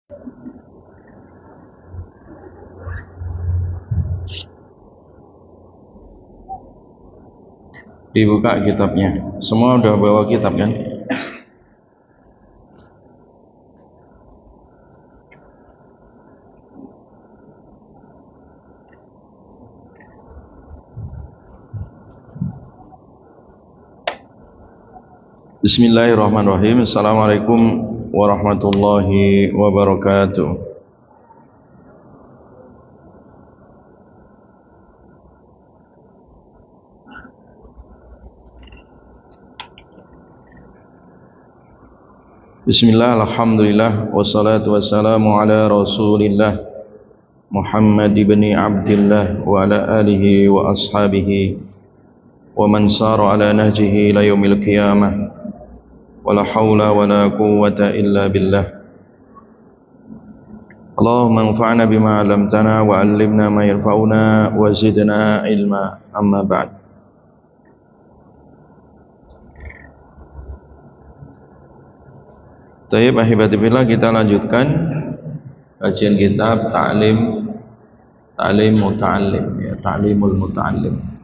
Dibuka kitabnya. Semua udah bawa kitab kan? Bismillahirrahmanirrahim. Assalamualaikum warahmatullahi wabarakatuh. Bismillah, alhamdulillah, wassalatu wassalamu ala rasulillah Muhammad ibn Abdillah wa ala alihi wa ashabihi wa man sara ala nahjihi ila yaumil qiyamah. Wala hawla wala quwwata illa billah. Allahumma anfa'na bima 'allamtana wa 'allimna ma yanfa'una wa zidna ilma. Amma ba'd. Tayyib ahibati billah, kita lanjutkan kajian kitab Ta'lim Muta'allim, ya, Ta'limul Muta'allim.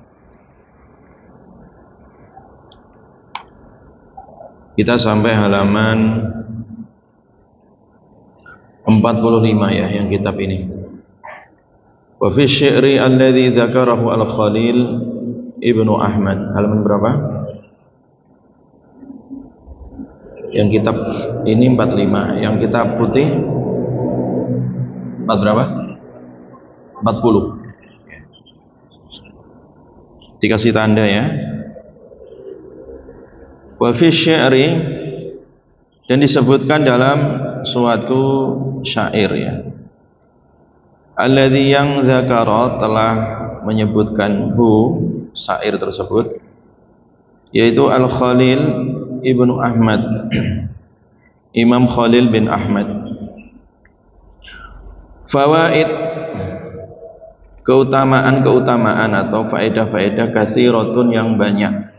Kita sampai halaman 45 ya, yang kitab ini. Wa fi syi'ri alladhi dzakarahu al-Khalil Ibnu Ahmad. Halaman berapa? Yang kitab ini 45, yang kitab putih 4 berapa? 40. Dikasih tanda ya. Wa fi syi'ri, dan disebutkan dalam suatu syair ya. Alladzi, yang dzakara, telah menyebutkan syair tersebut, yaitu Al-Khalil Ibnu Ahmad, Imam Khalil bin Ahmad. Fawaid, keutamaan atau faedah-faedah katsiratun, yang banyak.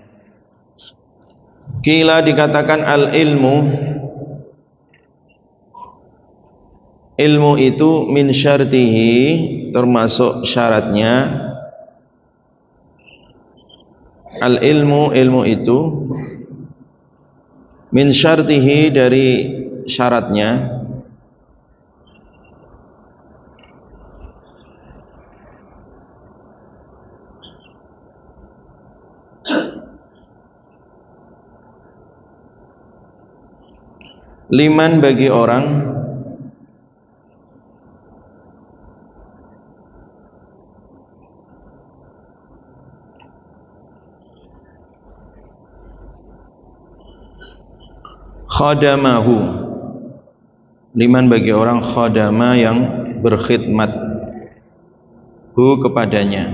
Qila, dikatakan al-ilmu, ilmu itu min syartihi, termasuk syaratnya. Al-ilmu, ilmu itu min syartihi, dari syaratnya. Liman, bagi orang khadamahu, liman bagi orang khadama, yang berkhidmat kepadanya.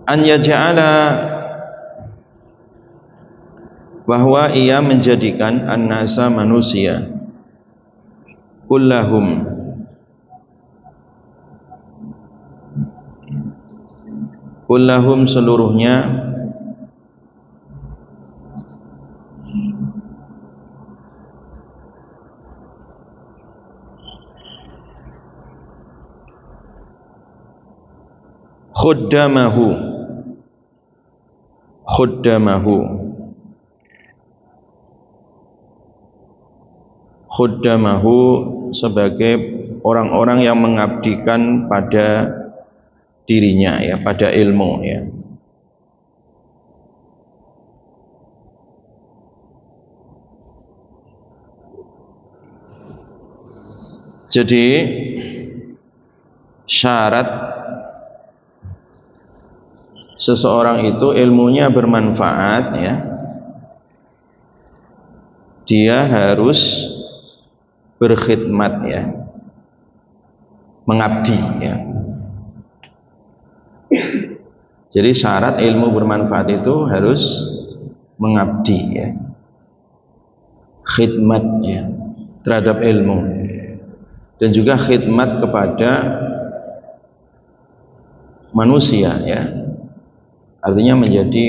An yaj'ala, bahwa ia menjadikan an-nasa, manusia, kullahum, seluruhnya, khuddamahu, sebagai orang-orang yang mengabdikan pada dirinya ya, pada ilmu ya. Jadi syarat seseorang itu ilmunya bermanfaat ya, dia harus berkhidmat ya, mengabdi ya. Jadi syarat ilmu bermanfaat itu harus mengabdi ya, khidmat ya, terhadap ilmu, dan juga khidmat kepada manusia ya, artinya menjadi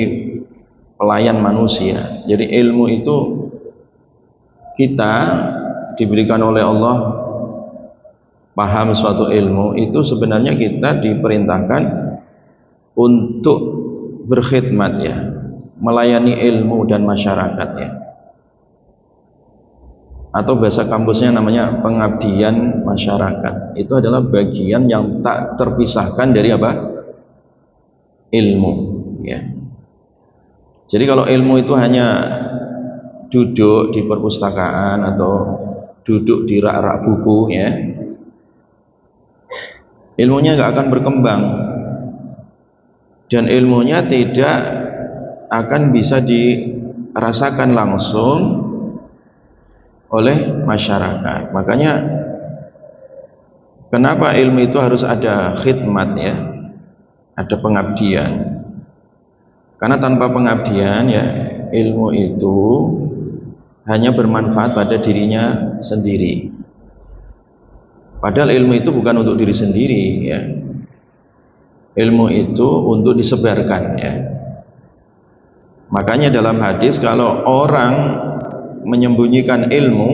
pelayan manusia. Jadi ilmu itu kita diberikan oleh Allah paham suatu ilmu, itu sebenarnya kita diperintahkan untuk berkhidmat ya, melayani ilmu dan masyarakatnya, atau bahasa kampusnya namanya pengabdian masyarakat. Itu adalah bagian yang tak terpisahkan dari apa? Ilmu ya. Jadi kalau ilmu itu hanya duduk di perpustakaan atau duduk di rak-rak buku ya, ilmunya nggak akan berkembang dan ilmunya tidak akan bisa dirasakan langsung oleh masyarakat. Makanya kenapa ilmu itu harus ada khidmat ya, ada pengabdian. Karena tanpa pengabdian ya, ilmu itu hanya bermanfaat pada dirinya sendiri. Padahal ilmu itu bukan untuk diri sendiri ya. Ilmu itu untuk disebarkan ya. Makanya dalam hadis kalau orang menyembunyikan ilmu,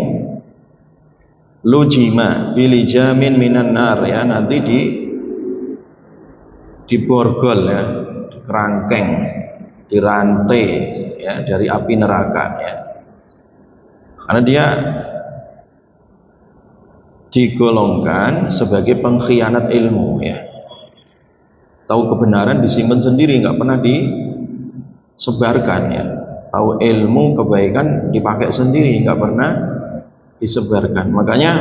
lujima bilijamin minan nar ya, nanti diborgol ya, dikerangkeng, dirantai ya dari api neraka ya. Karena dia digolongkan sebagai pengkhianat ilmu ya. Tahu kebenaran disimpan sendiri, nggak pernah disebarkan ya. Tahu ilmu kebaikan dipakai sendiri, nggak pernah disebarkan. Makanya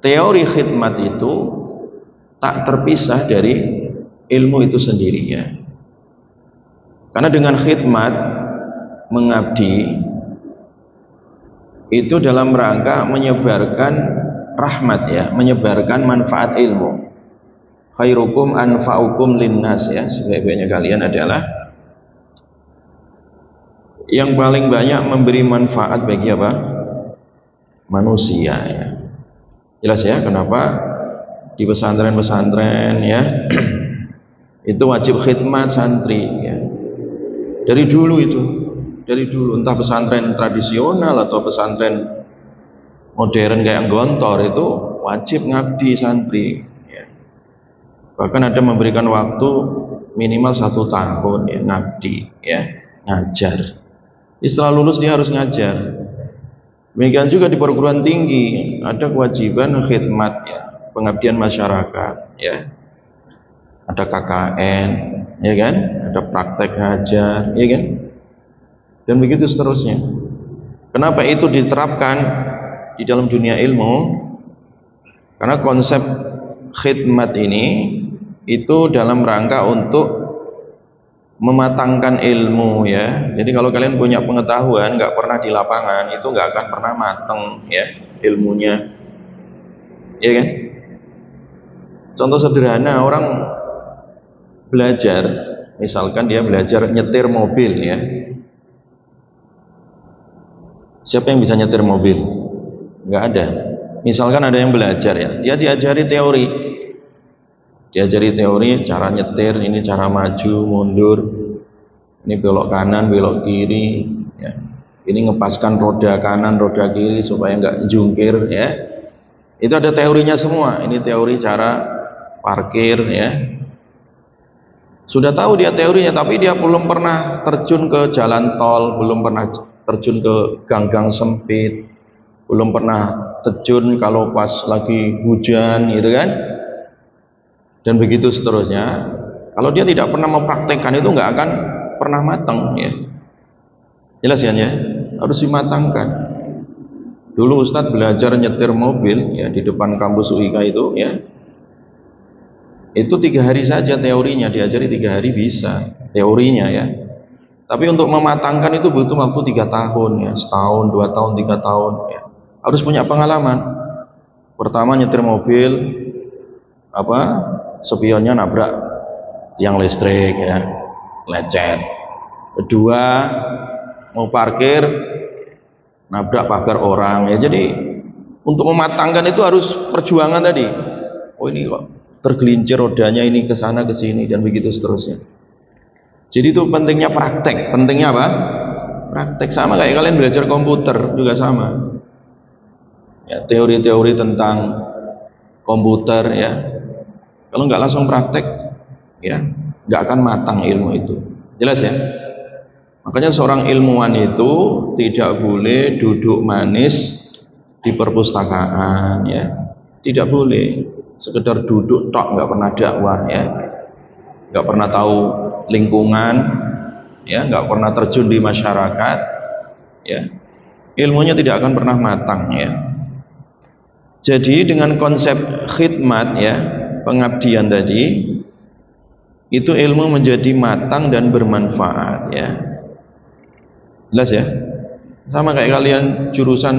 teori khidmat itu tak terpisah dari ilmu itu sendiri ya. Karena dengan khidmat, mengabdi itu dalam rangka menyebarkan rahmat ya, menyebarkan manfaat ilmu. Khairukum anfa'ukum linnas ya, sebaik-baiknya kalian adalah yang paling banyak memberi manfaat bagi apa? Manusia ya. Jelas ya kenapa di pesantren-pesantren ya itu wajib khidmat santri ya. Dari dulu entah pesantren tradisional atau pesantren modern kayak Gontor itu wajib ngabdi santri ya. Bahkan ada memberikan waktu minimal 1 tahun ya, ngabdi ya, ngajar. Setelah lulus dia harus ngajar. Demikian juga di perguruan tinggi ada kewajiban khidmat ya, pengabdian masyarakat ya. Ada KKN ya kan, ada praktek ngajar ya kan, dan begitu seterusnya. Kenapa itu diterapkan di dalam dunia ilmu? Karena konsep khidmat ini itu dalam rangka untuk mematangkan ilmu ya. Jadi kalau kalian punya pengetahuan nggak pernah di lapangan, itu nggak akan pernah mateng ya ilmunya ya kan. Contoh sederhana, orang belajar, misalkan dia belajar nyetir mobil ya. Siapa yang bisa nyetir mobil? Nggak ada. Misalkan ada yang belajar ya, dia diajari teori, cara nyetir, ini cara maju mundur, ini belok kanan belok kiri ya. Ini ngepaskan roda kanan roda kiri supaya nggak jungkir ya. Itu ada teorinya semua. Ini teori cara parkir ya. Sudah tahu dia teorinya, tapi dia belum pernah terjun ke jalan tol, belum pernah terjun ke gang-gang sempit, belum pernah terjun kalau pas lagi hujan gitu kan, dan begitu seterusnya. Kalau dia tidak pernah mempraktekkan itu nggak akan pernah matang ya. Jelas ya, harus dimatangkan. Dulu Ustadz belajar nyetir mobil ya di depan kampus UIK itu ya, itu 3 hari saja teorinya, diajari 3 hari bisa teorinya ya. Tapi untuk mematangkan itu butuh waktu 3 tahun ya, setahun, 2 tahun, 3 tahun ya. Harus punya pengalaman. Pertama nyetir mobil, spionnya nabrak tiang listrik ya, lecet. Kedua mau parkir, nabrak pagar orang ya. Jadi untuk mematangkan itu harus perjuangan tadi. Oh ini kok tergelincir rodanya, ini ke sana ke sini dan begitu seterusnya. Jadi itu pentingnya praktek. Pentingnya apa? Praktek sama kayak kalian belajar komputer juga sama. Ya, teori-teori tentang komputer ya. Kalau nggak langsung praktek, ya nggak akan matang ilmu itu. Jelas ya? Makanya seorang ilmuwan itu tidak boleh duduk manis di perpustakaan, ya. Tidak boleh sekedar duduk tok, nggak pernah dakwah, ya. Nggak pernah tahu lingkungan, ya, nggak pernah terjun di masyarakat, ya. Ilmunya tidak akan pernah matang, ya. Jadi dengan konsep khidmat, ya, pengabdian tadi, itu ilmu menjadi matang dan bermanfaat, ya. Jelas ya? Sama kayak kalian jurusan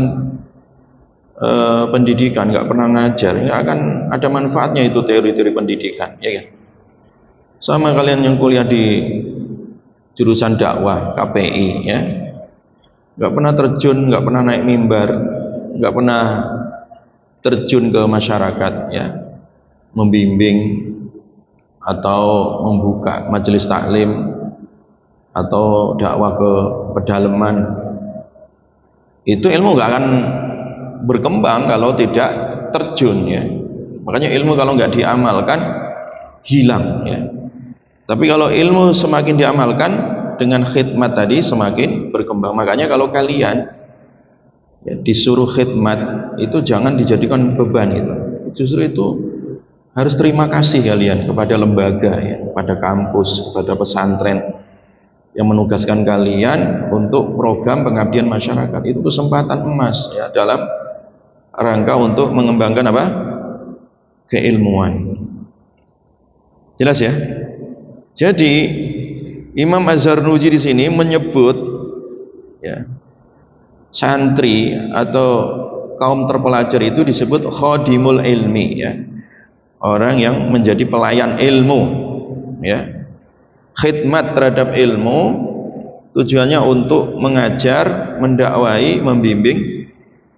pendidikan nggak pernah ngajar, nggak akan ada manfaatnya itu teori-teori pendidikan, ya kan? Sama kalian yang kuliah di jurusan dakwah KPI, ya, nggak pernah terjun, nggak pernah naik mimbar, nggak pernah terjun ke masyarakat, ya, membimbing atau membuka majelis taklim atau dakwah ke pedalaman, itu ilmu nggak akan berkembang kalau tidak terjun, ya. Makanya ilmu kalau nggak diamalkan hilang, ya. Tapi kalau ilmu semakin diamalkan dengan khidmat tadi semakin berkembang. Makanya kalau kalian, ya, disuruh khidmat itu jangan dijadikan beban itu. Justru itu harus terima kasih kalian kepada lembaga, ya, kepada kampus, kepada pesantren yang menugaskan kalian untuk program pengabdian masyarakat. Itu kesempatan emas, ya, dalam rangka untuk mengembangkan apa? Keilmuan. Jelas ya? Jadi Imam Az-Zarnuji di sini menyebut, ya, santri atau kaum terpelajar itu disebut khadimul ilmi, ya, orang yang menjadi pelayan ilmu, ya. Khidmat terhadap ilmu tujuannya untuk mengajar, mendakwai, membimbing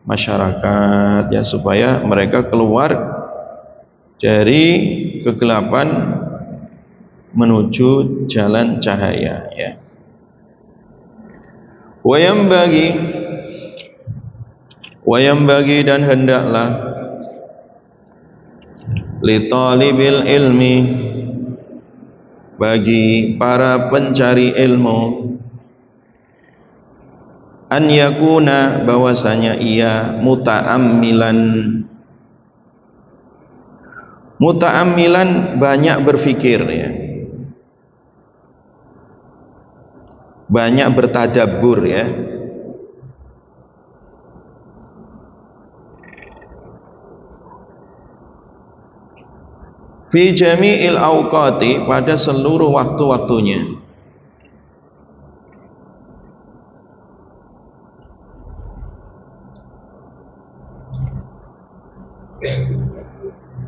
masyarakat, ya, supaya mereka keluar dari kegelapan menuju jalan cahaya, ya. Wayam bagi dan hendaklah li talibil ilmi, bagi para pencari ilmu, an yakuna, bahwasanya ia muta'ammilan banyak berfikir, ya, banyak bertadabbur, ya. Fi jami'il awqati, pada seluruh waktu-waktunya.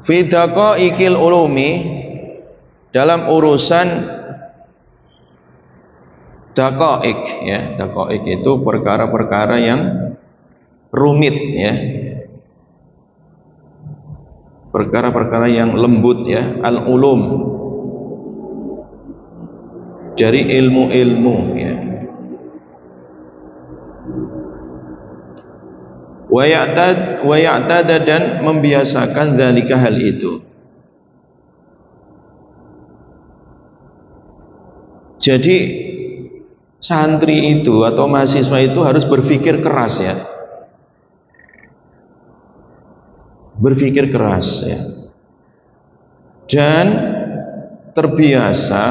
Fi daqaiqil ulumi, dalam urusan daqaiq, ya. Daqaiq itu perkara-perkara yang rumit, ya, perkara-perkara yang lembut, ya, al-ulum, dari ilmu-ilmu, ya. Wa ya'tada, dan membiasakan zalika, hal itu. Jadi santri itu atau mahasiswa itu harus berpikir keras, ya. Berpikir keras, ya, dan terbiasa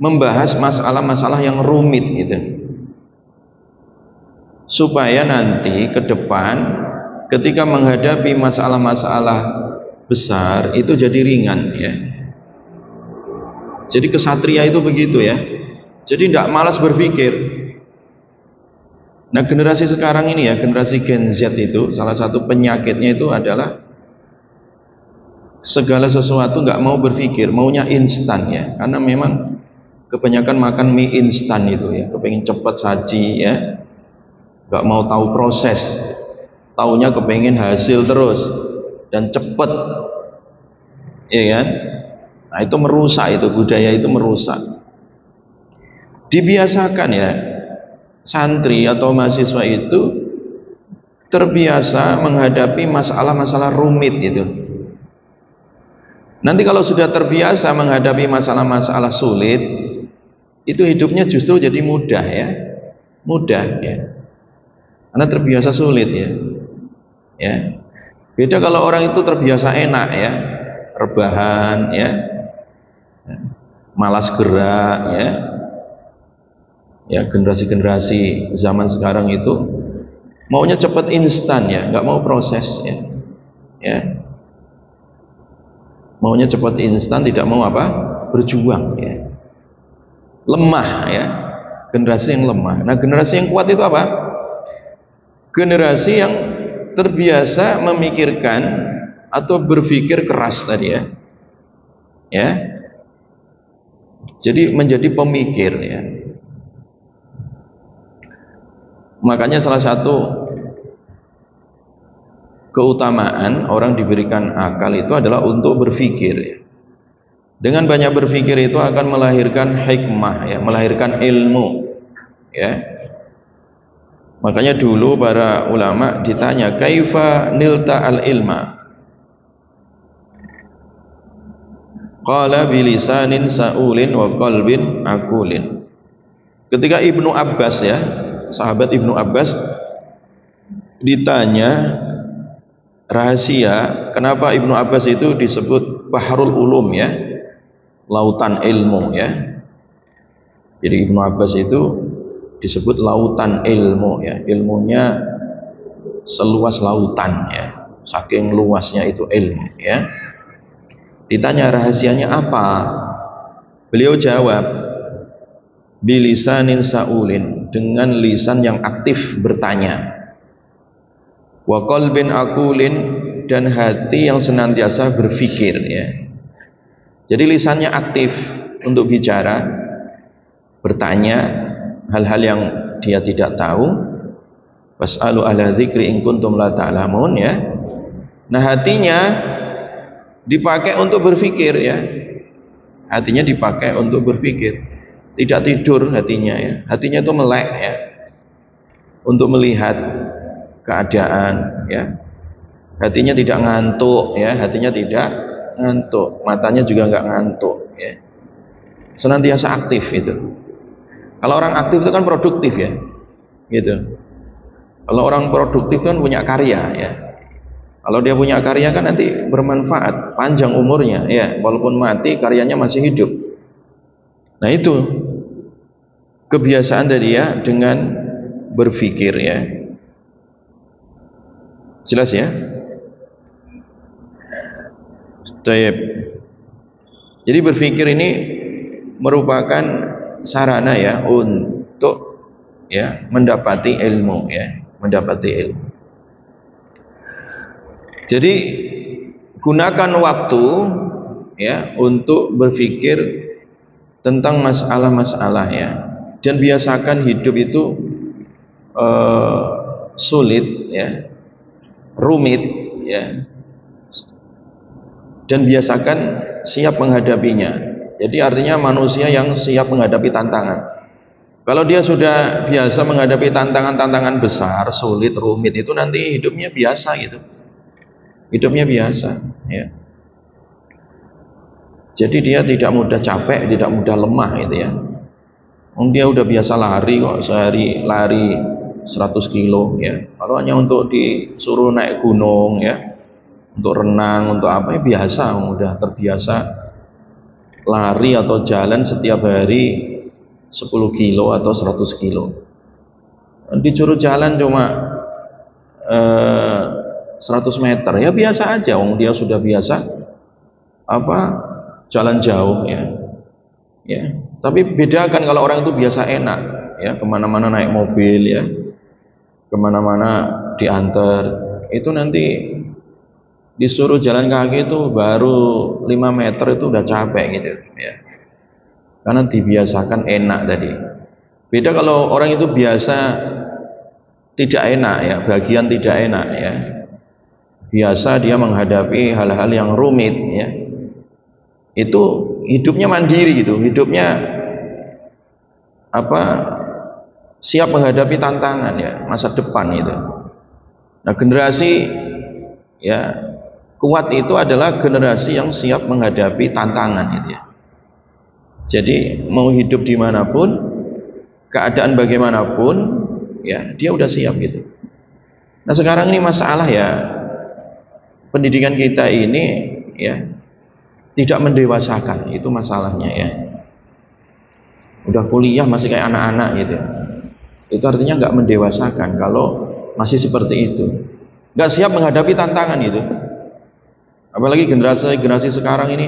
membahas masalah-masalah yang rumit, gitu, supaya nanti ke depan ketika menghadapi masalah-masalah besar itu jadi ringan, ya. Jadi kesatria itu begitu, ya. Jadi tidak malas berpikir. Nah, generasi sekarang ini, ya, generasi Gen Z itu salah satu penyakitnya itu adalah segala sesuatu nggak mau berpikir, maunya instan, ya. Karena memang kebanyakan makan mie instan itu, ya, kepengen cepat saji, ya, nggak mau tahu proses, taunya kepengen hasil terus dan cepat, ya kan? Nah, itu merusak, itu budaya itu merusak. Dibiasakan, ya, santri atau mahasiswa itu terbiasa menghadapi masalah-masalah rumit gitu. Nanti kalau sudah terbiasa menghadapi masalah-masalah sulit, itu hidupnya justru jadi mudah ya. Mudah ya. Karena terbiasa sulit ya. Ya. Beda kalau orang itu terbiasa enak ya, rebahan ya, malas gerak ya. Ya, generasi-generasi zaman sekarang itu maunya cepat instan ya, nggak mau proses ya. Ya. Maunya cepat instan, tidak mau apa? Berjuang ya. Lemah ya. Generasi yang lemah. Nah, generasi yang kuat itu apa? Generasi yang terbiasa memikirkan atau berpikir keras tadi ya. Ya. Jadi menjadi pemikir ya. Makanya salah satu keutamaan orang diberikan akal itu adalah untuk berpikir ya. Dengan banyak berpikir itu akan melahirkan hikmah ya, melahirkan ilmu ya. Makanya dulu para ulama ditanya, kaifa nilta al ilma? Qala bilisanin sa'ulin wa qalbin akulin. Ketika Ibnu Abbas ya, sahabat Ibnu Abbas ditanya rahasia kenapa Ibnu Abbas itu disebut Bahrul Ulum ya, lautan ilmu ya. Jadi Ibnu Abbas itu disebut lautan ilmu ya, ilmunya seluas lautan ya, saking luasnya itu ilmu ya. Ditanya rahasianya apa, beliau jawab bilisanin sa'ulin, dengan lisan yang aktif bertanya, wa qalbin akulin, dan hati yang senantiasa berpikir ya. Jadi lisannya aktif untuk bicara, bertanya hal-hal yang dia tidak tahu. Was'alu ala dzikri in kuntum la ta'lamun ya. Nah, hatinya dipakai untuk berpikir ya. Hatinya dipakai untuk berpikir. Tidak tidur hatinya ya. Hatinya itu melek ya. Untuk melihat keadaan ya. Hatinya tidak ngantuk ya, hatinya tidak ngantuk, matanya juga nggak ngantuk ya. Senantiasa aktif itu. Kalau orang aktif itu kan produktif ya, gitu. Kalau orang produktif kan punya karya ya. Kalau dia punya karya kan nanti bermanfaat, panjang umurnya ya, walaupun mati karyanya masih hidup. Nah, itu kebiasaan dari dia dengan berpikir ya. Jelas ya? Taib. Jadi berpikir ini merupakan sarana ya untuk ya mendapati ilmu ya, mendapati ilmu. Jadi gunakan waktu ya untuk berpikir tentang masalah-masalah ya, dan biasakan hidup itu sulit ya, rumit ya, dan biasakan siap menghadapinya. Jadi artinya manusia yang siap menghadapi tantangan. Kalau dia sudah biasa menghadapi tantangan-tantangan besar, sulit, rumit, itu nanti hidupnya biasa gitu. Hidupnya biasa ya. Jadi dia tidak mudah capek, tidak mudah lemah gitu ya. Dia udah biasa lari kok, sehari lari 100 kilo ya. Kalau hanya untuk disuruh naik gunung ya, untuk renang, untuk apa ya biasa, udah terbiasa lari atau jalan setiap hari 10 kilo atau 100 kilo. Disuruh jalan cuma 100 meter ya biasa aja, dia sudah biasa apa jalan jauh ya. Ya, tapi bedakan kalau orang itu biasa enak ya, kemana-mana naik mobil ya, kemana-mana diantar, itu nanti disuruh jalan kaki itu baru 5 meter itu udah capek gitu ya, karena dibiasakan enak tadi. Beda kalau orang itu biasa tidak enak ya, bagian tidak enak ya, biasa dia menghadapi hal-hal yang rumit ya, itu hidupnya mandiri gitu, hidupnya apa siap menghadapi tantangan ya, masa depan itu. Nah, generasi ya kuat itu adalah generasi yang siap menghadapi tantangan gitu ya. Jadi mau hidup dimanapun, keadaan bagaimanapun, ya dia udah siap gitu. Nah sekarang ini masalah ya, pendidikan kita ini ya tidak mendewasakan, itu masalahnya ya. Udah kuliah masih kayak anak-anak gitu. Itu artinya nggak mendewasakan kalau masih seperti itu. Nggak siap menghadapi tantangan itu. Apalagi generasi sekarang ini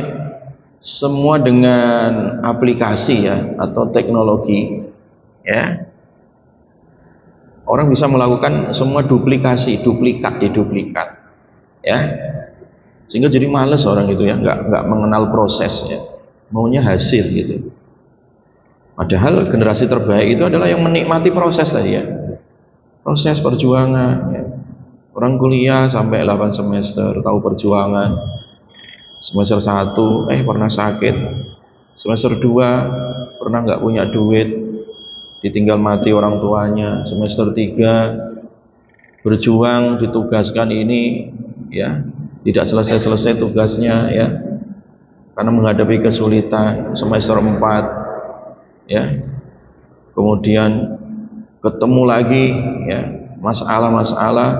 semua dengan aplikasi ya atau teknologi ya. Orang bisa melakukan semua duplikat ya. Sehingga jadi males orang itu ya, nggak mengenal proses ya. Maunya hasil gitu. Padahal generasi terbaik itu adalah yang menikmati proses tadi ya. Proses perjuangan ya. Orang kuliah sampai 8 semester tahu perjuangan. Semester 1 pernah sakit. Semester 2 pernah nggak punya duit, ditinggal mati orang tuanya. Semester 3 berjuang, ditugaskan ini ya, tidak selesai-selesai tugasnya ya, karena menghadapi kesulitan. Semester 4 ya, kemudian ketemu lagi ya, masalah-masalah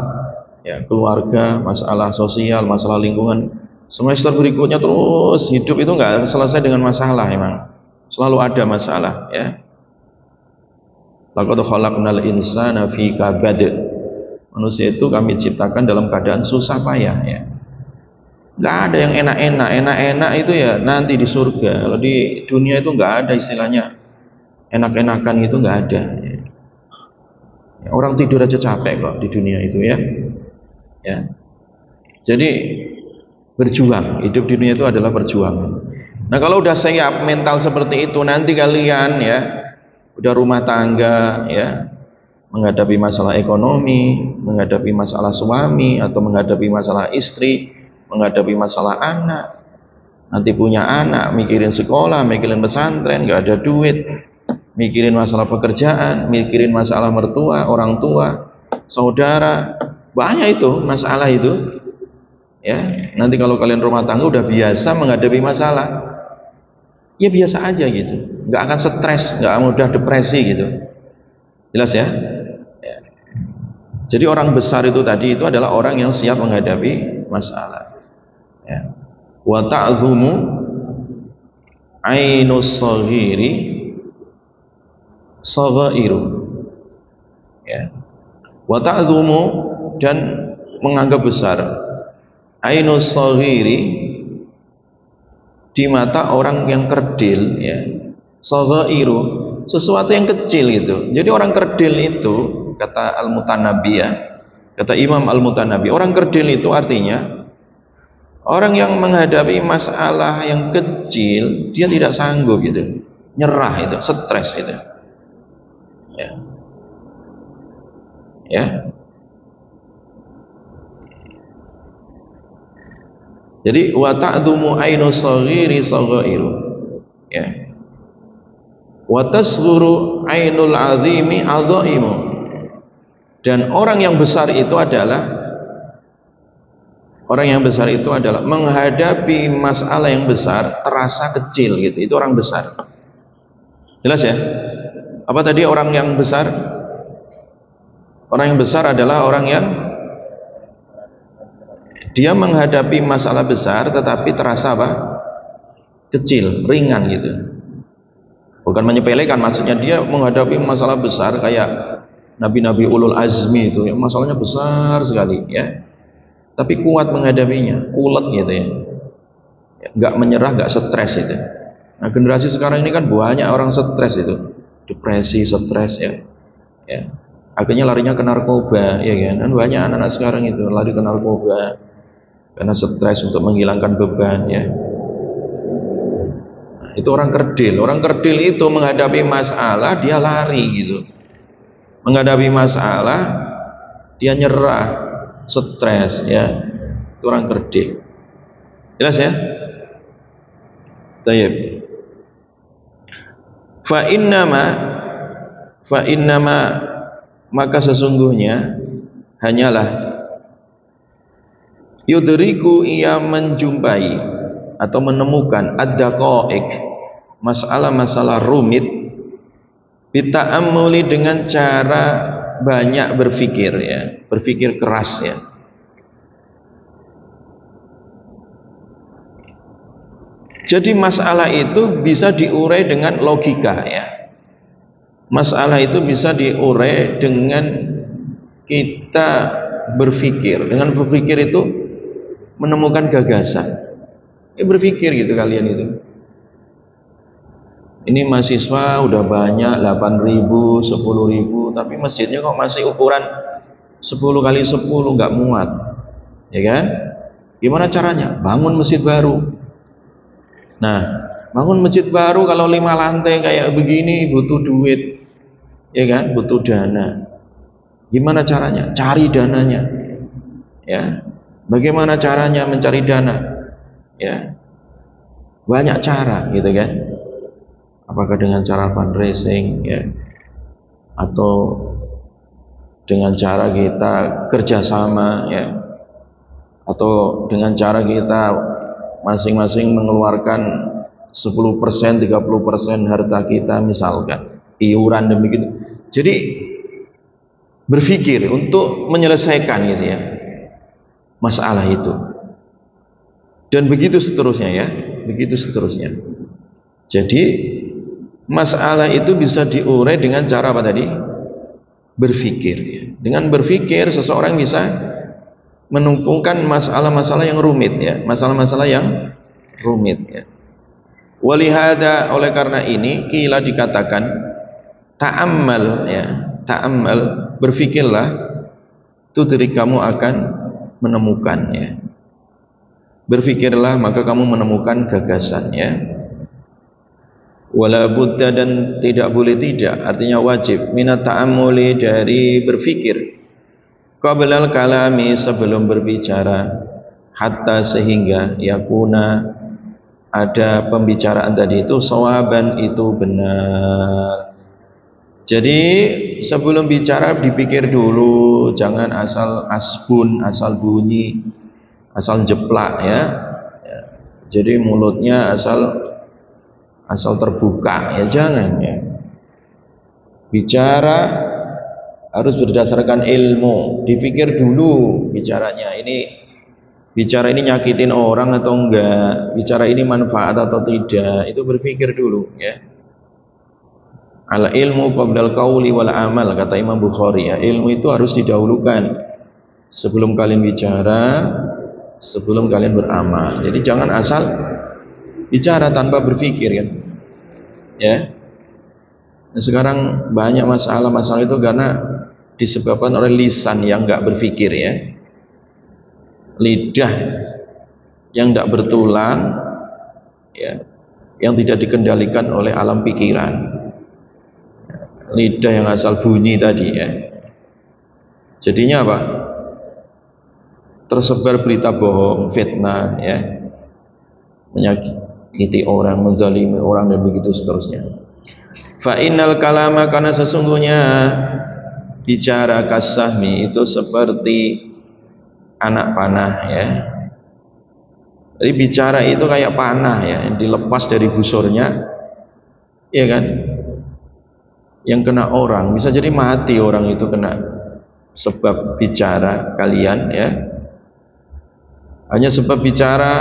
ya, keluarga, masalah sosial, masalah lingkungan. Semester berikutnya terus hidup itu nggak selesai dengan masalah, emang selalu ada masalah ya. Laqad khalaqnal insana fi kabad. Manusia itu kami ciptakan dalam keadaan susah payah ya. Nggak ada yang enak-enak itu ya nanti di surga. Kalau di dunia itu nggak ada istilahnya enak-enakan, itu nggak ada ya. Orang tidur aja capek kok di dunia itu ya. Jadi berjuang, hidup di dunia itu adalah perjuangan. Nah kalau udah siap mental seperti itu, nanti kalian ya udah rumah tangga ya, menghadapi masalah ekonomi, menghadapi masalah suami, atau menghadapi masalah istri, menghadapi masalah anak. Nanti punya anak, mikirin sekolah, mikirin pesantren, nggak ada duit, mikirin masalah pekerjaan, mikirin masalah mertua, orang tua, saudara, banyak itu masalah itu ya. Nanti kalau kalian rumah tangga udah biasa menghadapi masalah ya, biasa aja gitu, nggak akan stres, nggak mudah depresi gitu. Jelas ya? Jadi orang besar itu tadi itu adalah orang yang siap menghadapi masalah ya. Wa ta'zumu ainus saghiri saghairu ya. Wa ta'zumu, dan menganggap besar, ainus saghiri, di mata orang yang kerdil ya, saghairu, sesuatu yang kecil gitu. Jadi orang kerdil itu, kata Al-Mutanabbi ya, kata Imam Al-Mutanabbi, orang kerdil itu artinya orang yang menghadapi masalah yang kecil dia tidak sanggup gitu, nyerah itu, stres itu ya. Jadi wa ta'dhumu ainu saghiri saghairu ya, wa tasghuru ainul azimi azaimu, dan orang yang besar itu adalah menghadapi masalah yang besar terasa kecil gitu, itu orang besar. Jelas ya? Apa tadi orang yang besar? Orang yang besar adalah orang yang dia menghadapi masalah besar tetapi terasa apa? Kecil, ringan gitu. Bukan menyepelekan, maksudnya dia menghadapi masalah besar kayak nabi-nabi ulul azmi itu ya, masalahnya besar sekali ya. Tapi kuat menghadapinya, ulet gitu ya. Enggak menyerah, enggak stres itu. Nah, generasi sekarang ini kan banyak orang stres itu. Depresi, stres ya. Akhirnya larinya ke narkoba ya kan. Dan banyak anak-anak sekarang itu lari ke narkoba karena stres untuk menghilangkan beban ya. Nah, itu orang kerdil. Orang kerdil itu menghadapi masalah dia lari gitu. Menghadapi masalah dia nyerah, stres ya. Itu orang kerdil. Jelas ya? Tayyib. Fa innama Fa innama, maka sesungguhnya hanyalah yudriku, ia menjumpai atau menemukan ad-daqaiq, masalah-masalah rumit, bita'ammuli, dengan cara banyak berpikir, ya, berpikir keras, ya. Jadi masalah itu bisa diurai dengan logika, ya. Masalah itu bisa diurai dengan kita berpikir. Dengan berpikir itu menemukan gagasan. Berpikir gitu kalian itu. Ini mahasiswa udah banyak 8.000, 10.000, tapi masjidnya kok masih ukuran 10 kali 10, nggak muat, ya kan? Gimana caranya? Bangun masjid baru. Nah, bangun masjid baru kalau 5 lantai kayak begini butuh duit, ya kan? Butuh dana. Gimana caranya? Cari dananya, ya. Bagaimana caranya mencari dana? Ya, banyak cara, gitu kan? Apakah dengan cara fundraising, ya, atau dengan cara kita kerjasama, ya, atau dengan cara kita masing-masing mengeluarkan 10%, 30% harta kita, misalkan iuran dan begitu. Jadi berpikir untuk menyelesaikan, gitu ya, masalah itu, dan begitu seterusnya, ya, begitu seterusnya. Jadi masalah itu bisa diurai dengan cara apa tadi? Berpikir, ya. Dengan berpikir seseorang bisa menumpungkan masalah-masalah yang rumit, ya, masalah-masalah yang rumit, ya. Walihada, oleh karena ini qila, dikatakan ta'ammal, ya, ta'ammal, berpikirlah, tudrik, kamu akan menemukan, ya. Berpikirlah maka kamu menemukan gagasan, ya. Wala budda, dan tidak boleh tidak, artinya wajib, minat ta'ammuli, dari berpikir, qablal kalami, sebelum berbicara, hatta, sehingga yakuna, ada pembicaraan tadi itu sawaban, itu benar. Jadi sebelum bicara dipikir dulu, jangan asal asbun, asal bunyi, asal jeplak, ya. Jadi mulutnya asal terbuka, ya, jangan, ya. Bicara harus berdasarkan ilmu, dipikir dulu bicaranya, ini bicara ini nyakitin orang atau enggak, bicara ini manfaat atau tidak, itu berpikir dulu, ya. Al ilmu qabdal qauli wal amal, kata Imam Bukhari, ya. Ilmu itu harus didahulukan sebelum kalian bicara, sebelum kalian beramal. Jadi jangan asal bicara tanpa berpikir, kan, ya. Nah, sekarang banyak masalah-masalah itu karena disebabkan oleh lisan yang enggak berpikir, ya. Lidah yang enggak bertulang, ya, yang tidak dikendalikan oleh alam pikiran. Lidah yang asal bunyi tadi, ya. Jadinya apa? Tersebar berita bohong, fitnah, ya, menyakiti orang, menzalimi orang, dan begitu seterusnya. Fa innal kalama, karena sesungguhnya bicara kasahmi, itu seperti anak panah, ya. Jadi bicara itu kayak panah, ya, yang dilepas dari busurnya, ya kan, yang kena orang, bisa jadi mati orang itu kena sebab bicara kalian, ya. Hanya sebab bicara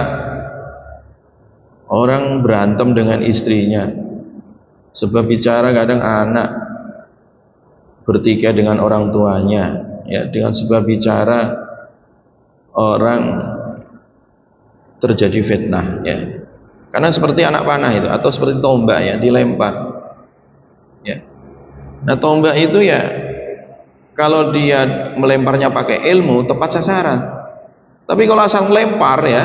orang berantem dengan istrinya, sebab bicara kadang anak bertikai dengan orang tuanya, ya, dengan sebab bicara orang terjadi fitnah, ya. Karena seperti anak panah itu, atau seperti tombak, ya, dilempar, ya. Nah, tombak itu, ya, kalau dia melemparnya pakai ilmu, tepat sasaran. Tapi kalau asal melempar, ya,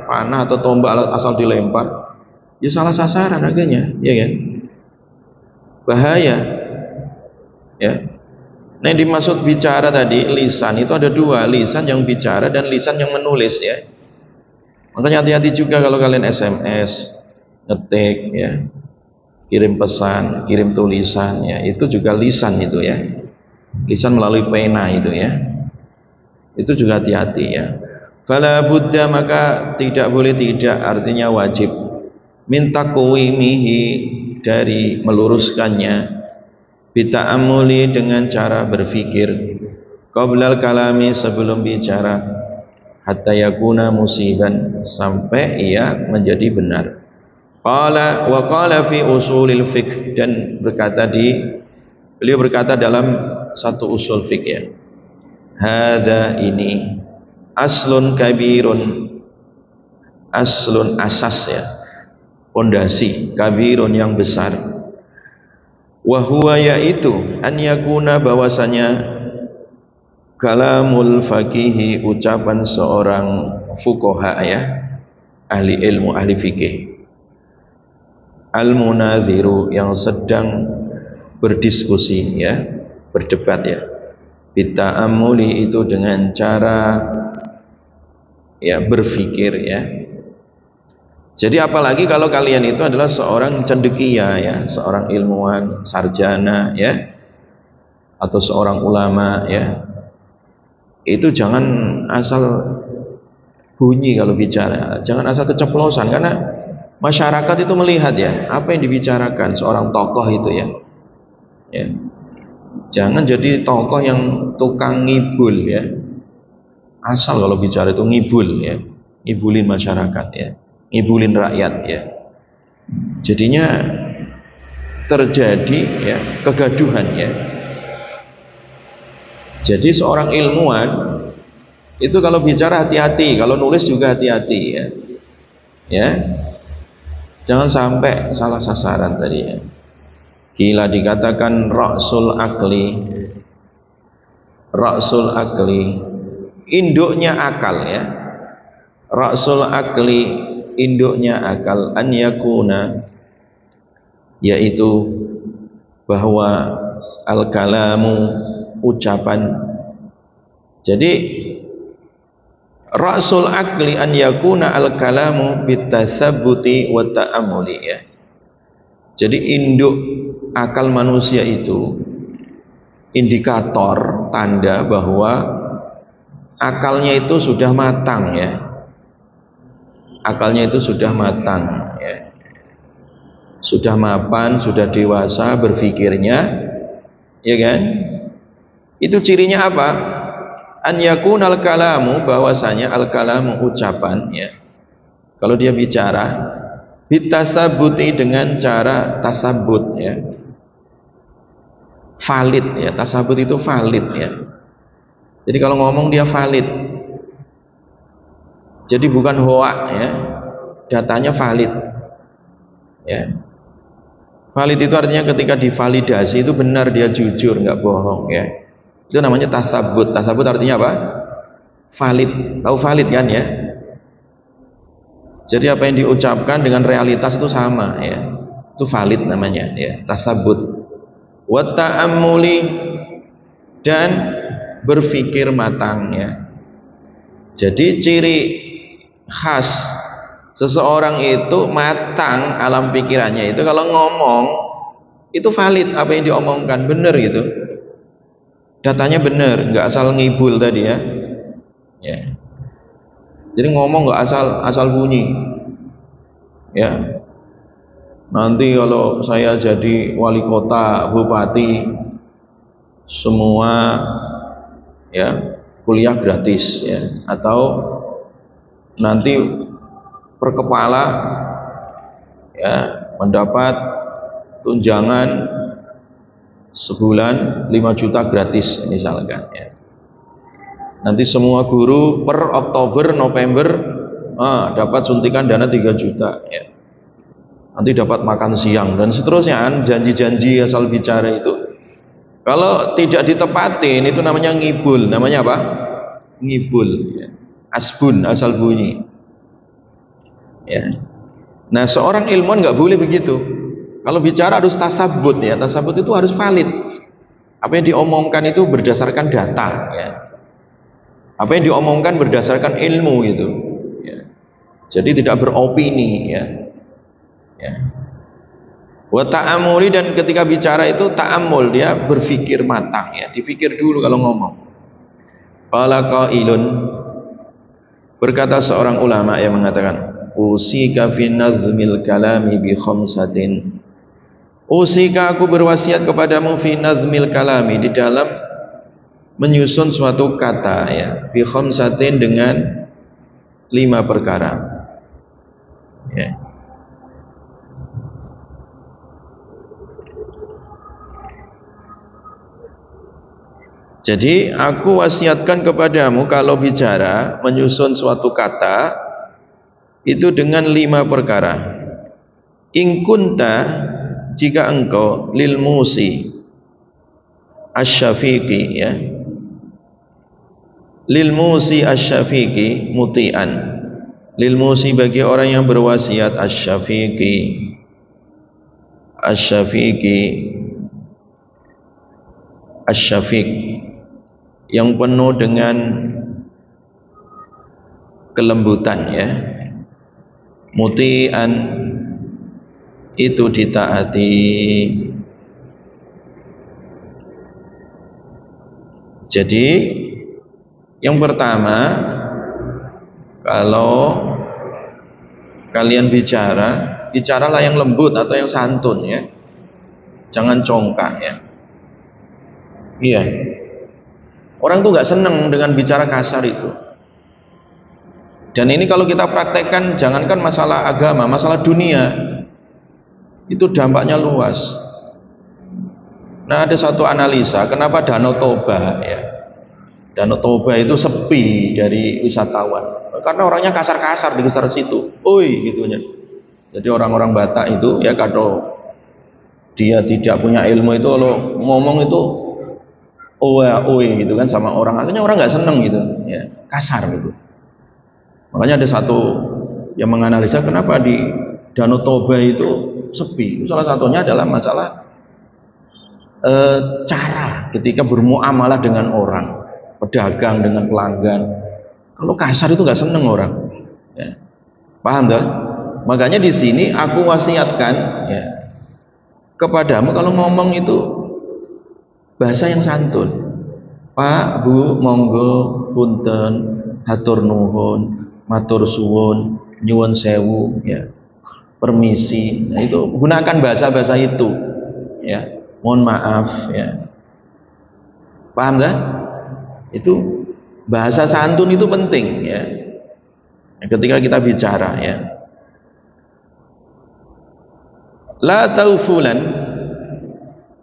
panah atau tombak asal dilempar, ya salah sasaran akhirnya, ya kan? Bahaya, ya. Nah, yang dimaksud bicara tadi, lisan itu ada dua, lisan yang bicara dan lisan yang menulis, ya. Makanya hati-hati juga kalau kalian SMS, ngetik, ya. kirim pesan, kirim tulisan, ya itu juga lisan itu ya, lisan melalui pena itu ya, itu juga hati-hati ya. Fala buddha, maka tidak boleh tidak, artinya wajib, minta kuwimihi, dari meluruskannya, bita'amuli, dengan cara berfikir, qablal kalami, sebelum bicara, hatta yakuna musiban, sampai ia menjadi benar. Qala wa qala fi usulil fiqh, dan beliau berkata dalam satu usul fiqh ya, hadza, ini, aslun kabirun, aslun, asas ya, pondasi, kabirun, yang besar, wa huwa, yaitu, an yakuna, bahwasanya, kalamul faqihi, ucapan seorang fuqaha ya, ahli ilmu, ahli fikih, al-munadziru, yang sedang berdiskusi ya, berdebat ya, bita'amuli, itu dengan cara ya berfikir ya. Jadi apalagi kalau kalian itu adalah seorang cendekia ya, seorang ilmuwan, sarjana ya, atau seorang ulama ya, itu jangan asal bunyi kalau bicara, jangan asal keceplosan, karena masyarakat itu melihat ya apa yang dibicarakan seorang tokoh itu ya. Ya, jangan jadi tokoh yang tukang ngibul ya, asal kalau bicara itu ngibul ya, ngibulin masyarakat ya, ngibulin rakyat ya, jadinya terjadi ya kegaduhan ya. Jadi seorang ilmuwan itu kalau bicara hati-hati, kalau nulis juga hati-hati ya, ya jangan sampai salah sasaran tadi ya. Gila dikatakan ra'sul akli, ra'sul akli, induknya akal ya, ra'sul akli, induknya akal, an yakuna, yaitu bahwa al-kalamu, ucapan. Jadi ra'sul akli an yakuna al-kalamu bitasabbuti wa ta'amuli ya. Jadi induk akal manusia itu indikator, tanda bahwa akalnya itu sudah matang ya, akalnya itu sudah matang ya, sudah mapan, sudah dewasa berpikirnya ya kan. Itu cirinya apa? An yakunal kalamu, bahwasanya al kalamu, ucapan ya, kalau dia bicara, bitasabuti, dengan cara tasabut ya, valid ya, tasabut itu valid ya. Jadi kalau ngomong dia valid, jadi bukan hoak ya, datanya valid ya. Valid itu artinya ketika divalidasi itu benar, dia jujur, nggak bohong ya, itu namanya tasabut. Tasabut artinya apa? Valid. Tahu valid kan ya? Jadi apa yang diucapkan dengan realitas itu sama ya, itu valid namanya ya, tasabut. Wa ta'ammuli, dan berfikir matang ya. Jadi ciri khas seseorang itu matang alam pikirannya itu kalau ngomong itu valid, apa yang diomongkan benar gitu, datanya benar, nggak asal ngibul tadi ya. Ya. Jadi ngomong nggak asal bunyi ya. Nanti kalau saya jadi wali kota, bupati, semua ya kuliah gratis ya, atau nanti per kepala ya mendapat tunjangan sebulan 5 juta gratis misalkan ya. Nanti semua guru per Oktober, November dapat suntikan dana 3 juta ya. Nanti dapat makan siang dan seterusnya. Janji-janji asal bicara itu kalau tidak ditepatin itu namanya ngibul. Namanya apa? Ngibul ya. Asbun, asal bunyi ya. Nah seorang ilmuwan nggak boleh begitu. Kalau bicara harus tasabut ya. Tasabut itu harus valid. Apa yang diomongkan itu berdasarkan data ya. Apa yang diomongkan berdasarkan ilmu itu ya. Jadi tidak beropini ya. Ya. Wa ta'amuli, dan ketika bicara itu ta'amul, dia berpikir matang ya, dipikir dulu kalau ngomong. Qala qailun, berkata seorang ulama yang mengatakan, usika fi nazmil kalami bi khamsatin. Usika, aku berwasiat kepadamu, fi nazmil kalami, di dalam menyusun suatu kata ya, bi khamsatin, dengan 5 perkara ya. Jadi aku wasiatkan kepadamu kalau bicara menyusun suatu kata itu dengan 5 perkara. In kunta, jika engkau, lil musi asy-syafiqi ya, lil musi asy-syafiqi muti'an, lil musi bagi orang yang berwasiat, asy-syafiqi, asy-syafiqi, asy-syafiq, yang penuh dengan kelembutan ya, muti'an itu ditaati. Jadi yang pertama, kalau kalian bicara, bicaralah yang lembut atau yang santun ya, jangan congkak ya. Iya, orang tuh nggak seneng dengan bicara kasar itu. Dan ini kalau kita praktekkan, jangankan masalah agama, masalah dunia itu dampaknya luas. Nah, ada satu analisa kenapa Danau Toba ya, Danau Toba itu sepi dari wisatawan karena orangnya kasar-kasar di sekitar situ, oi gitunya. Jadi orang-orang Batak itu ya, kalau dia tidak punya ilmu itu, kalau ngomong itu oi gitu kan sama orang, akhirnya orang nggak seneng gitu ya, kasar gitu. Makanya ada satu yang menganalisa kenapa di Danau Toba itu sepi. Salah satunya adalah masalah cara ketika bermuamalah dengan orang, pedagang dengan pelanggan. Kalau kasar itu nggak seneng orang ya. Paham tak? Makanya di sini aku wasiatkan ya kepadamu, kalau ngomong itu bahasa yang santun. Pak, Bu, monggo, punten, hatur nuhun, matur suwun, nyuwun sewu ya, permisi. Nah, itu gunakan bahasa-bahasa itu ya, mohon maaf ya. Paham tak? Itu bahasa santun itu penting ya, ketika kita bicara ya. La taufulan,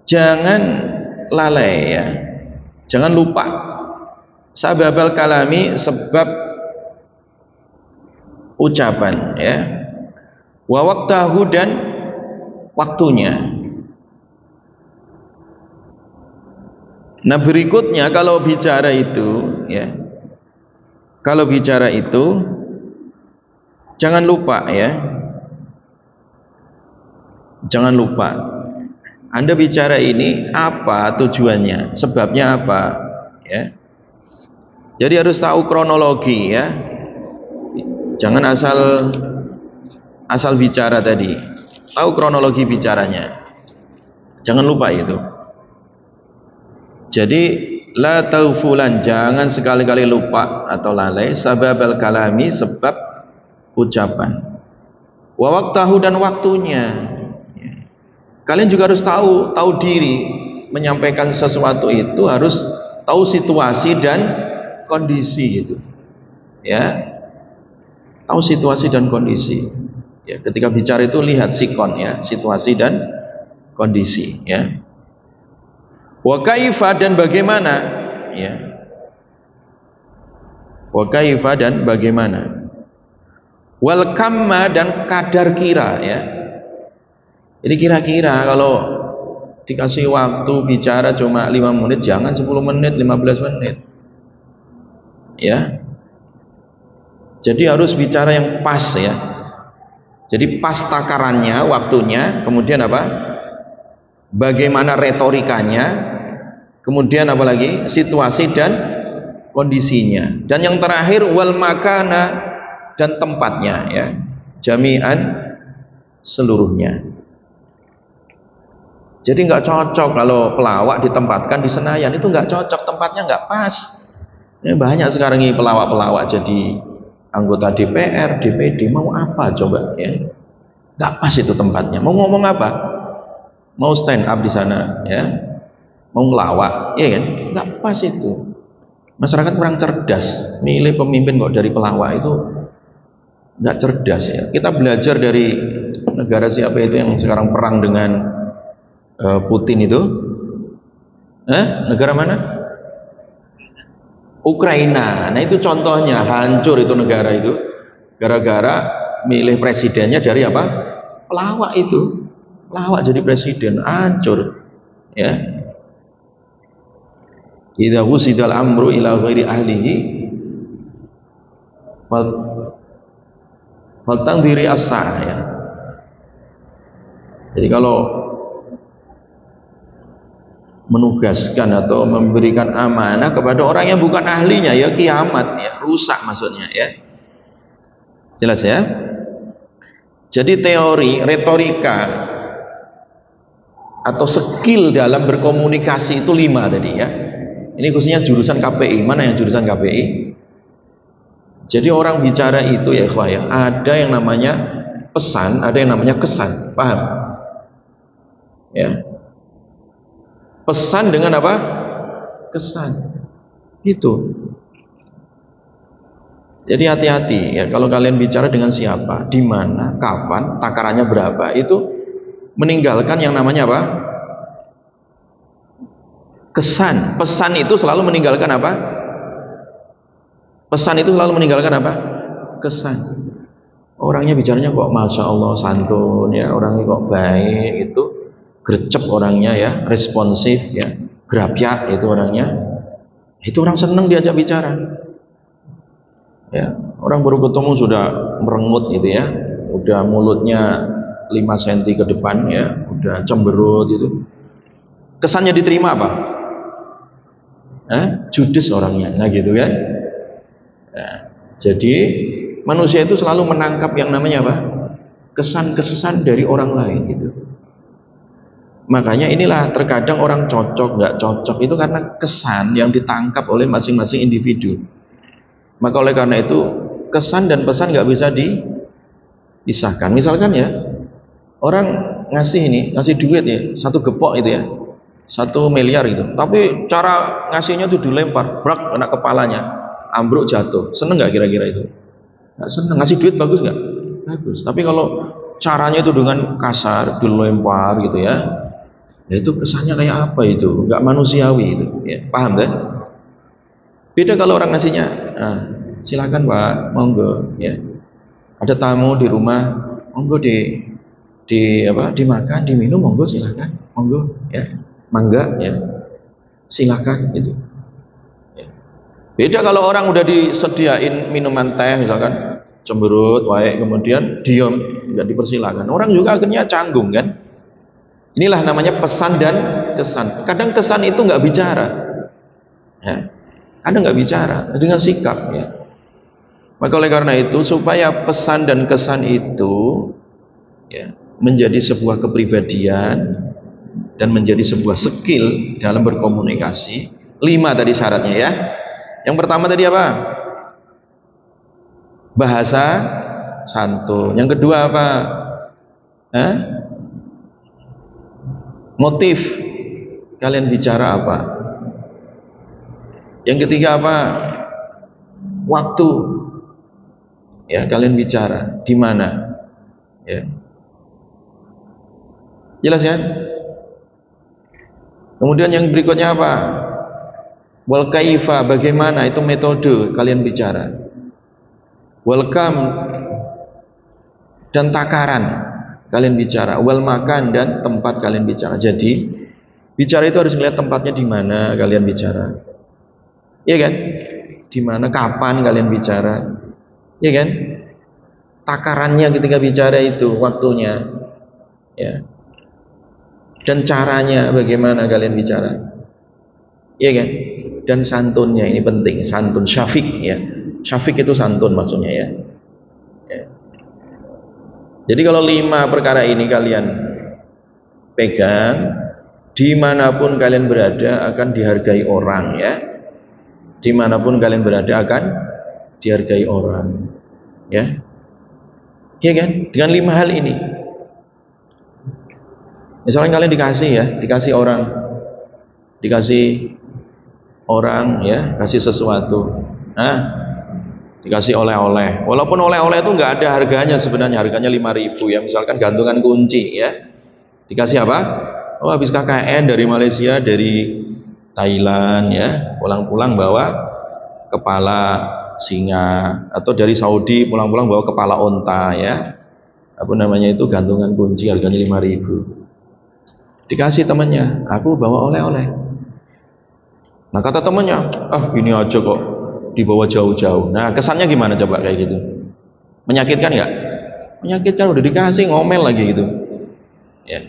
jangan lalai ya, jangan lupa. Sababal kalami, sebab ucapan ya. Wa waqtahu, dan waktunya. Nah, berikutnya kalau bicara itu ya, kalau bicara itu jangan lupa ya, jangan lupa Anda bicara ini apa tujuannya, sebabnya apa ya. Jadi harus tahu kronologi ya, jangan asal bicara tadi, tahu kronologi bicaranya, jangan lupa itu. Jadi la taufulan, jangan sekali-kali lupa atau lalai, sababal kalami, sebab ucapan. Wa waqtahu, dan waktunya. Kalian juga harus tahu diri, menyampaikan sesuatu itu harus tahu situasi dan kondisi gitu. Ya. Tahu situasi dan kondisi. Ya, ketika bicara itu lihat sikon ya, situasi dan kondisi ya. Wa kaifa, dan bagaimana ya. Wa kaifa, dan bagaimana. Wal kamma, dan kadar kira ya. Jadi kira-kira kalau dikasih waktu bicara cuma 5 menit, jangan 10 menit, 15 menit. Ya. Jadi harus bicara yang pas ya. Jadi pas takarannya, waktunya, kemudian apa? Bagaimana retorikanya, kemudian apa lagi? Situasi dan kondisinya. Dan yang terakhir wal makana, dan tempatnya ya. Jami'an, seluruhnya. Jadi nggak cocok kalau pelawak ditempatkan di Senayan, itu nggak cocok, tempatnya nggak pas. Ya, banyak sekarang ini pelawak-pelawak jadi anggota DPR, DPD, mau apa coba ya? Nggak pas itu tempatnya. Mau ngomong apa? Mau stand up di sana, ya? Mau ngelawak, ya kan? Nggak pas itu. Masyarakat kurang cerdas, milih pemimpin kok dari pelawak itu nggak cerdas ya. Kita belajar dari negara siapa itu yang sekarang perang dengan Putin itu? Negara mana? Ukraina. Nah itu contohnya, hancur itu negara itu gara-gara milih presidennya dari apa? Pelawak itu. Pelawak jadi presiden, hancur. Ya. Idza wusidal amru ila ghairi ahlihi fal tangdiri as-sah ya. Jadi kalau menugaskan atau memberikan amanah kepada orang yang bukan ahlinya, ya kiamat ya, rusak maksudnya ya. Jelas ya? Jadi teori, retorika atau skill dalam berkomunikasi itu 5 tadi ya. Ini khususnya jurusan KPI. Mana yang jurusan KPI? Jadi orang bicara itu ya ikhwah ya, ada yang namanya pesan, ada yang namanya kesan. Paham? Ya. Pesan dengan apa? Kesan. Itu. Jadi hati-hati ya kalau kalian bicara dengan siapa, di mana, kapan, takarannya berapa, itu meninggalkan yang namanya apa? Kesan. Pesan itu selalu meninggalkan apa? Pesan itu selalu meninggalkan apa? Kesan. Orangnya bicaranya kok Masya Allah santun ya, orangnya kok baik, itu gercep orangnya ya, responsif ya, grapyak itu orangnya, itu orang seneng diajak bicara ya. Orang baru ketemu sudah merengut gitu ya, udah mulutnya 5 cm ke depan ya, udah cemberut gitu. Kesannya diterima apa? Judes orangnya, nah gitu kan. Nah, jadi manusia itu selalu menangkap yang namanya apa? Kesan-kesan dari orang lain gitu. Makanya inilah terkadang orang cocok nggak cocok itu karena kesan yang ditangkap oleh masing-masing individu. Maka oleh karena itu kesan dan pesan nggak bisa dipisahkan. Misalkan ya orang ngasih duit ya, 1 gepok itu ya, 1 miliar gitu. Tapi cara ngasihnya tuh dilempar, brak kena kepalanya, ambruk jatuh. Seneng nggak kira-kira itu? Nggak seneng. Ngasih duit bagus nggak? Bagus. Tapi kalau caranya itu dengan kasar, dilempar gitu ya, ya itu kesannya kayak apa itu? Nggak manusiawi itu. Ya, paham kan? Beda kalau orang ngasihnya, silakan Pak, monggo ya. Ada tamu di rumah, monggo dimakan, diminum, monggo silakan, monggo ya. Mangga ya. Silakan gitu. Ya. Beda kalau orang udah disediain minuman teh misalkan, cemberut, wae, kemudian diam, nggak dipersilakan. Orang juga akhirnya canggung kan. Inilah namanya pesan dan kesan. Kadang kesan itu nggak bicara. Ya. Kadang nggak bicara dengan sikap ya. Maka oleh karena itu supaya pesan dan kesan itu ya, menjadi sebuah kepribadian dan menjadi sebuah skill dalam berkomunikasi, 5 tadi syaratnya ya. Yang pertama tadi apa? Bahasa santun. Yang kedua apa? Motif kalian bicara apa? Yang ketiga apa? Waktu ya kalian bicara di mana? Ya. Jelas ya? Kemudian yang berikutnya apa? Wal kaifa, bagaimana, itu metode kalian bicara. Welcome dan takaran kalian bicara. Wal makan dan tempat kalian bicara. Jadi bicara itu harus melihat tempatnya di mana kalian bicara. Iya kan? Di mana, kapan kalian bicara? Iya kan? Takarannya ketika bicara itu, waktunya. Ya. Dan caranya bagaimana kalian bicara. Iya kan? Dan santunnya ini penting, santun syafiq ya. Syafiq itu santun maksudnya ya. Ya. Jadi kalau 5 perkara ini kalian pegang, Dimanapun kalian berada akan dihargai orang, ya. Dimanapun kalian berada akan dihargai orang, ya. Iya kan? Dengan 5 hal ini. Misalnya kalian dikasih orang, ya, kasih sesuatu. Nah, dikasih oleh-oleh. Walaupun oleh-oleh itu nggak ada harganya sebenarnya, harganya 5.000 ya. Misalkan gantungan kunci, ya. Dikasih apa? Oh, habis KKN dari Malaysia, dari Thailand, ya, pulang-pulang bawa kepala singa, atau dari Saudi pulang-pulang bawa kepala onta, ya. Apa namanya itu, gantungan kunci harganya 5.000. Dikasih temannya, aku bawa oleh-oleh. Nah, kata temannya, ah ini aja kok dibawa jauh-jauh. Nah, kesannya gimana coba kayak gitu? Menyakitkan nggak? Menyakitkan, udah dikasih ngomel lagi gitu, ya.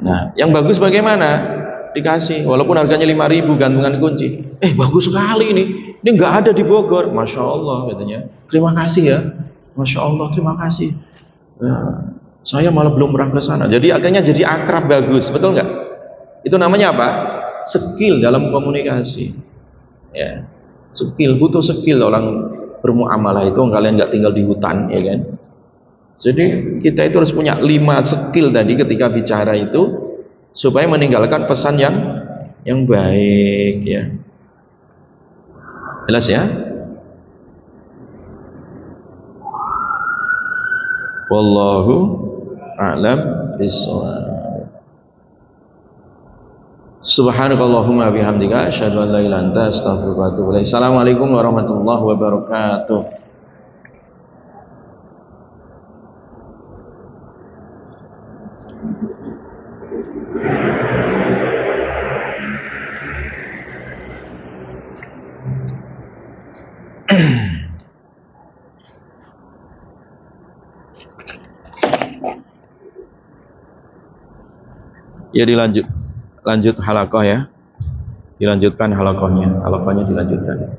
Nah, yang bagus bagaimana? Dikasih, walaupun harganya 5.000 gantungan kunci. Bagus sekali ini nggak ada di Bogor. Masya Allah, katanya. Terima kasih ya, Masya Allah, terima kasih. Nah, saya malah belum pernah ke sana. Jadi akhirnya jadi akrab, bagus, betul nggak? Itu namanya apa? Skill dalam komunikasi. Ya, skill, butuh skill orang bermuamalah itu. Kalian nggak tinggal di hutan, ya kan? Jadi kita itu harus punya 5 skill tadi ketika bicara itu, supaya meninggalkan pesan yang baik, ya. Jelas ya? Wallahu a'lam bishawab. Subhanakallahumma bihamdika asyhadu an la ilaha illa anta astaghfiruka wa atubu ilaik. Assalamualaikum warahmatullahi wabarakatuh. Ya, lanjut halaqah, ya. Dilanjutkan halaqahnya dilanjutkan.